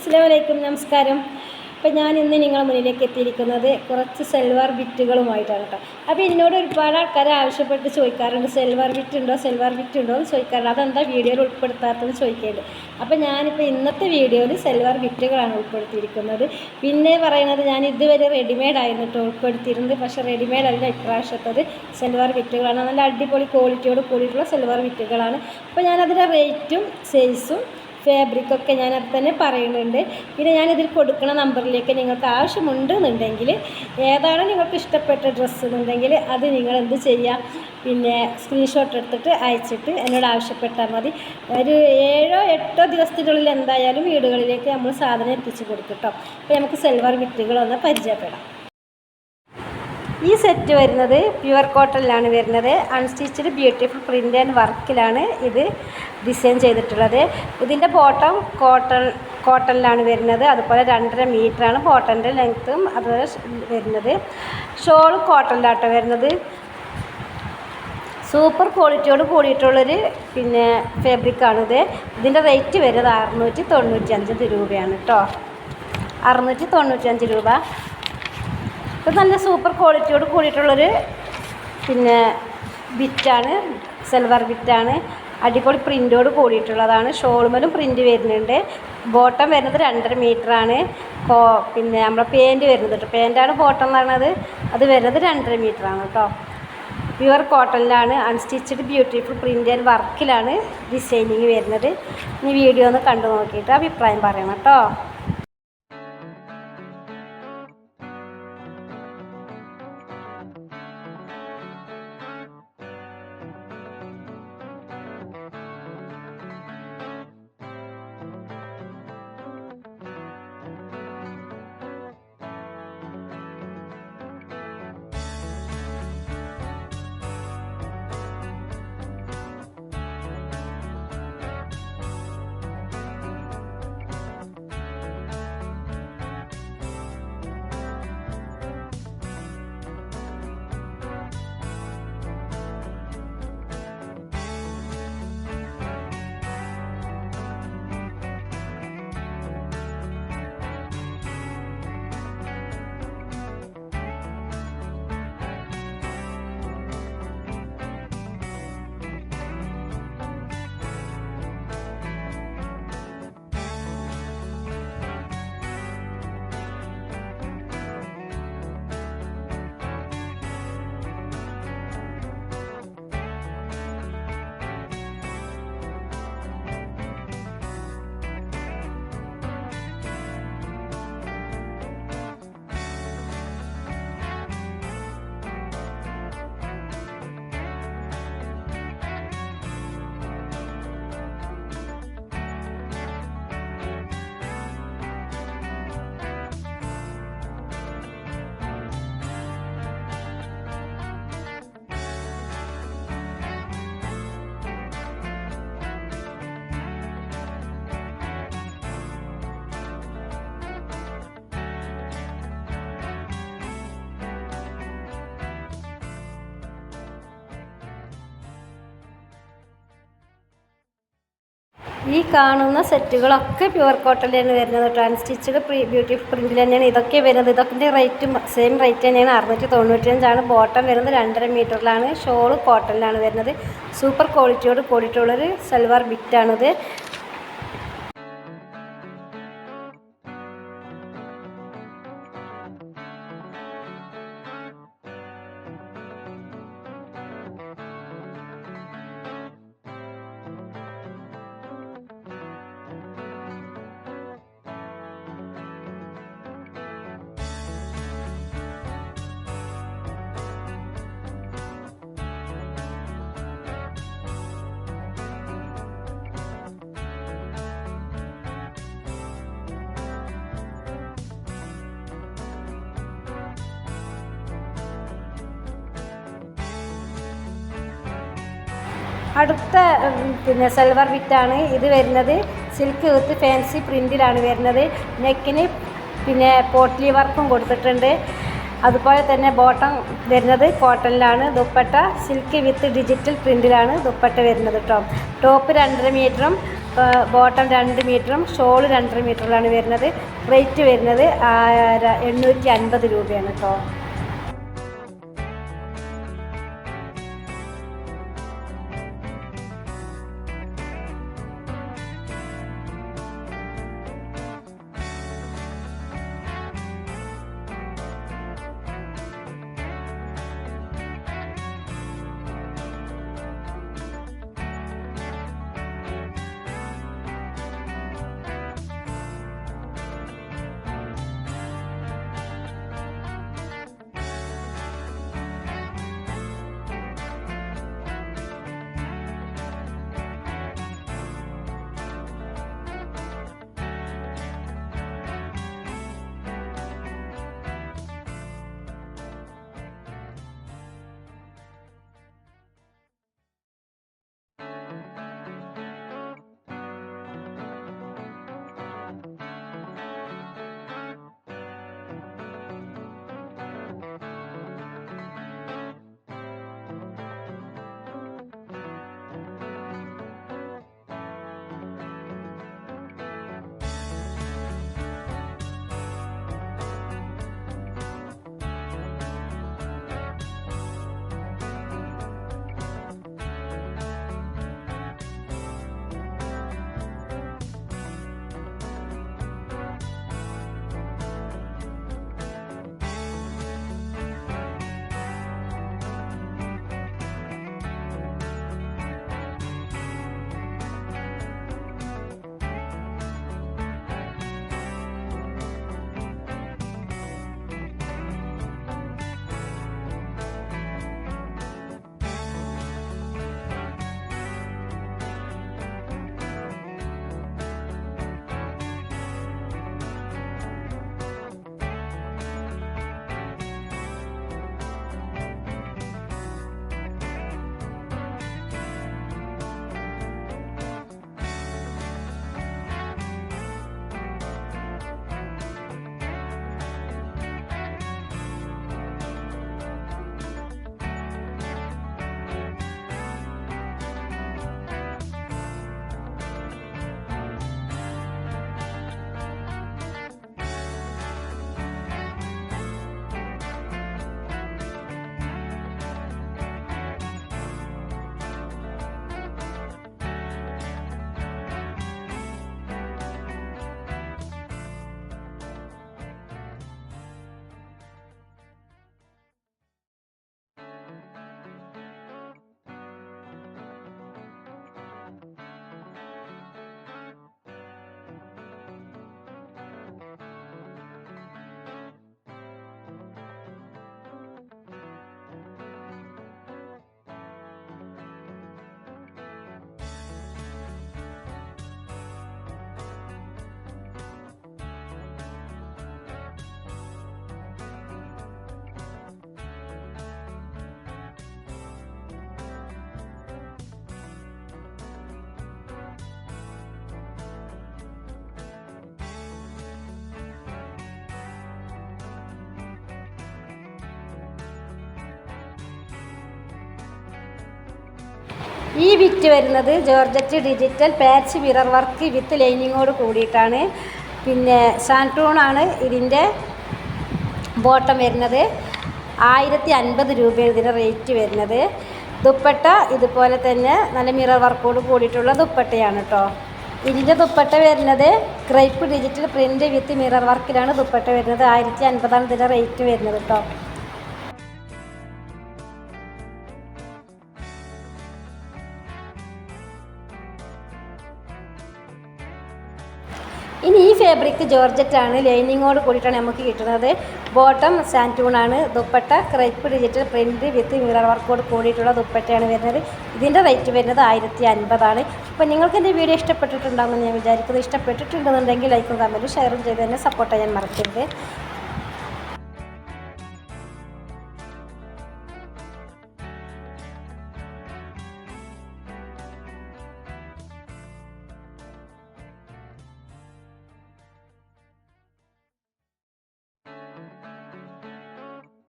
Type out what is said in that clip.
അസ്സലാമു അലൈക്കും, നമസ്കാരം. അപ്പോൾ ഞാൻ ഇന്ന് നിങ്ങളുടെ മുന്നിലേക്ക് എത്തിയിരിക്കുന്നത് കുറച്ച് സൽവാർ ബിറ്റുകളുമായിട്ടാണ് കേട്ടോ. അപ്പോൾ എന്നോട് ഒരുപാട് ആൾക്കാർ ആവശ്യപ്പെട്ട് ചോദിക്കാറുണ്ട്, സൽവാർ ബിറ്റ് ഉണ്ടോ എന്ന് ചോദിക്കാറുണ്ട്. അതെന്താ വീഡിയോയിൽ ഉൾപ്പെടുത്താത്തതെന്ന് ചോദിക്കേണ്ടത്. അപ്പോൾ ഞാനിപ്പോൾ ഇന്നത്തെ വീഡിയോയിൽ സൽവാർ ബിറ്റുകളാണ് ഉൾപ്പെടുത്തിയിരിക്കുന്നത്. പിന്നെ പറയുന്നത്, ഞാൻ ഇതുവരെ റെഡിമെയ്ഡ് ആയിരുന്നു കേട്ടോ ഉൾപ്പെടുത്തിയിരുന്നത്. പക്ഷേ റെഡിമെയ്ഡ് അല്ല ഇപ്രാവശ്യത്തത്, സൽവാർ ബിറ്റുകളാണ്. നല്ല അടിപൊളി ക്വാളിറ്റിയോട് കൂടിയിട്ടുള്ള സൽവാർ ബിറ്റുകളാണ്. അപ്പോൾ ഞാനതിൻ്റെ റേറ്റും സൈസും ഫാബ്രിക്കൊക്കെ ഞാനത് തന്നെ പറയുന്നുണ്ട്. പിന്നെ ഞാനിതിൽ കൊടുക്കുന്ന നമ്പറിലേക്ക് നിങ്ങൾക്ക് ആവശ്യമുണ്ടെന്നുണ്ടെങ്കിൽ, ഏതാണ് നിങ്ങൾക്ക് ഇഷ്ടപ്പെട്ട ഡ്രസ്സ് എന്നുണ്ടെങ്കിൽ അത് നിങ്ങൾ എന്ത് ചെയ്യുക, പിന്നെ സ്ക്രീൻഷോട്ട് എടുത്തിട്ട് അയച്ചിട്ട് എന്നോട് ആവശ്യപ്പെട്ടാൽ മതി. ഒരു 7-8 ദിവസത്തിനുള്ളിൽ എന്തായാലും വീടുകളിലേക്ക് നമ്മൾ സാധനം എത്തിച്ചു കൊടുക്കും കേട്ടോ. അപ്പോൾ നമുക്ക് സൽവാർ ബിറ്റുകളൊന്ന് പരിചയപ്പെടാം. ഈ സെറ്റ് വരുന്നത് പ്യുവർ കോട്ടണിലാണ് വരുന്നത്. അൺസ്റ്റിച്ചഡ് ബ്യൂട്ടിഫുൾ പ്രിൻ്റ് ആൻഡ് വർക്കിലാണ് ഇത് ഡിസൈൻ ചെയ്തിട്ടുള്ളത്. ഇതിൻ്റെ ബോട്ടം കോട്ടണിലാണ് വരുന്നത്. അതുപോലെ 2.5 മീറ്ററാണ് ബോട്ടൻ്റെ ലെങ്ത്തും അതുപോലെ വരുന്നത്. ഷോൾ കോട്ടണിലാട്ടോ വരുന്നത്. സൂപ്പർ ക്വാളിറ്റിയോട് കൂടിയിട്ടുള്ളൊരു പിന്നെ ഫാബ്രിക്കാണിത്. ഇതിൻ്റെ റേറ്റ് വരുന്നത് 695 രൂപയാണ് കേട്ടോ. 695 രൂപ. ഇത് നല്ല സൂപ്പർ ക്വാളിറ്റിയോട് കൂടിയിട്ടുള്ളൊരു പിന്നെ ബിറ്റാണ്, സൽവാർ ബിറ്റാണ്. അടിപൊളി പ്രിൻ്റോട് കൂടിയിട്ടുള്ളതാണ്. ഷോൾമലും പ്രിൻ്റ് വരുന്നുണ്ട്. ബോട്ടം വരുന്നത് 2.5 മീറ്ററാണ്. പിന്നെ നമ്മുടെ പാൻറ്റ് വരുന്നത് കേട്ടോ, പാൻറ്റാണ് ബോട്ടം എന്ന് പറയുന്നത്. അത് വരുന്നത് 2.5 മീറ്ററാണ് കേട്ടോ. പ്യുവർ കോട്ടണിലാണ്, അൺസ്റ്റിച്ചഡ് ബ്യൂട്ടിഫുൾ പ്രിൻ്റ് ആൻഡ് വർക്കിലാണ് ഡിസൈനിങ് വരുന്നത്. ഈ വീഡിയോ ഒന്ന് കണ്ടു നോക്കിയിട്ട് അഭിപ്രായം പറയണം കേട്ടോ. ഈ കാണുന്ന സെറ്റുകളൊക്കെ പ്യുവർ കോട്ടണിലാണ് വരുന്നത്. ട്രാൻസ്റ്റിച്ചഡ് ബ്യൂട്ടിഫുൾ പ്രിൻറ്റിൽ തന്നെയാണ് ഇതൊക്കെ വരുന്നത്. ഇതൊക്കെ റേറ്റും സെയിം റേറ്റ് തന്നെയാണ്. 695 ബോട്ടം വരുന്നത്. 2.5 മീറ്ററിലാണ്. ഷോൾ കോട്ടണിലാണ് വരുന്നത്. സൂപ്പർ ക്വാളിറ്റിയോട് കൂടിയിട്ടുള്ളൊരു സൽവാർ ബിറ്റാണിത്. അടുത്ത പിന്നെ സൽവാർ ബിറ്റാണ് ഇത് വരുന്നത്. സിൽക്ക് വിത്ത് ഫാൻസി പ്രിൻറ്റിലാണ് വരുന്നത്. നെക്കിന് പിന്നെ പോട്ട്ലി വർക്കും കൊടുത്തിട്ടുണ്ട്. അതുപോലെ തന്നെ ബോട്ടം വരുന്നത് കോട്ടണിലാണ്. ദുപ്പട്ട സിൽക്ക് വിത്ത് ഡിജിറ്റൽ പ്രിൻറ്റിലാണ് ദുപ്പട്ട വരുന്നത് കേട്ടോ. ടോപ്പ് 2.5 മീറ്ററും ബോട്ടം 2 മീറ്ററും ഷോൾ 2.5 മീറ്ററിലാണ് വരുന്നത്. റേറ്റ് വരുന്നത് 850 രൂപയാണ് കേട്ടോ. ഈ വിറ്റ് വരുന്നത് georgette digital patch mirror work with ലൈനിങ്ങോട് കൂടിയിട്ടാണ്. പിന്നെ സാൻറ്റൂണാണ് ഇതിൻ്റെ ബോട്ടം വരുന്നത്. 1050 രൂപയാണ് ഇതിൻ്റെ റേറ്റ് വരുന്നത്. ദുപ്പട്ട ഇതുപോലെ തന്നെ നല്ല മിറർ വർക്കോട് കൂടിയിട്ടുള്ള ദുപ്പട്ടയാണ് കേട്ടോ. ഇതിൻ്റെ ദുപ്പട്ട വരുന്നത് crepe digital print with mirror വർക്കിലാണ് ദുപ്പട്ട വരുന്നത്. 1050 ഇതിൻ്റെ റേറ്റ് വരുന്നത് കേട്ടോ. ഇനി ഈ ഫാബ്രിക് ജോർജറ്റാണ്, ലൈനിങ്ങോട് കൂടിയിട്ടാണ് നമുക്ക് കിട്ടുന്നത്. ബോട്ടം സാൻറ്റൂണാണ്, dupatta crepe digital print with mirror വർക്കോട് കൂടിയിട്ടുള്ള ദുപ്പട്ടയാണ് വരുന്നത്. ഇതിൻ്റെ റേറ്റ് വരുന്നത് 1050 അപ്പോൾ നിങ്ങൾക്ക് എൻ്റെ വീഡിയോ ഇഷ്ടപ്പെട്ടിട്ടുണ്ടാകുമെന്ന് ഞാൻ വിചാരിക്കുന്നത്. ഇഷ്ടപ്പെട്ടിട്ടുണ്ടെന്നുണ്ടെങ്കിൽ ലൈക്കും കമൻറ്റും ഷെയറും ചെയ്ത് തന്നെ സപ്പോർട്ട് ചെയ്യാൻ മറക്കരുത്.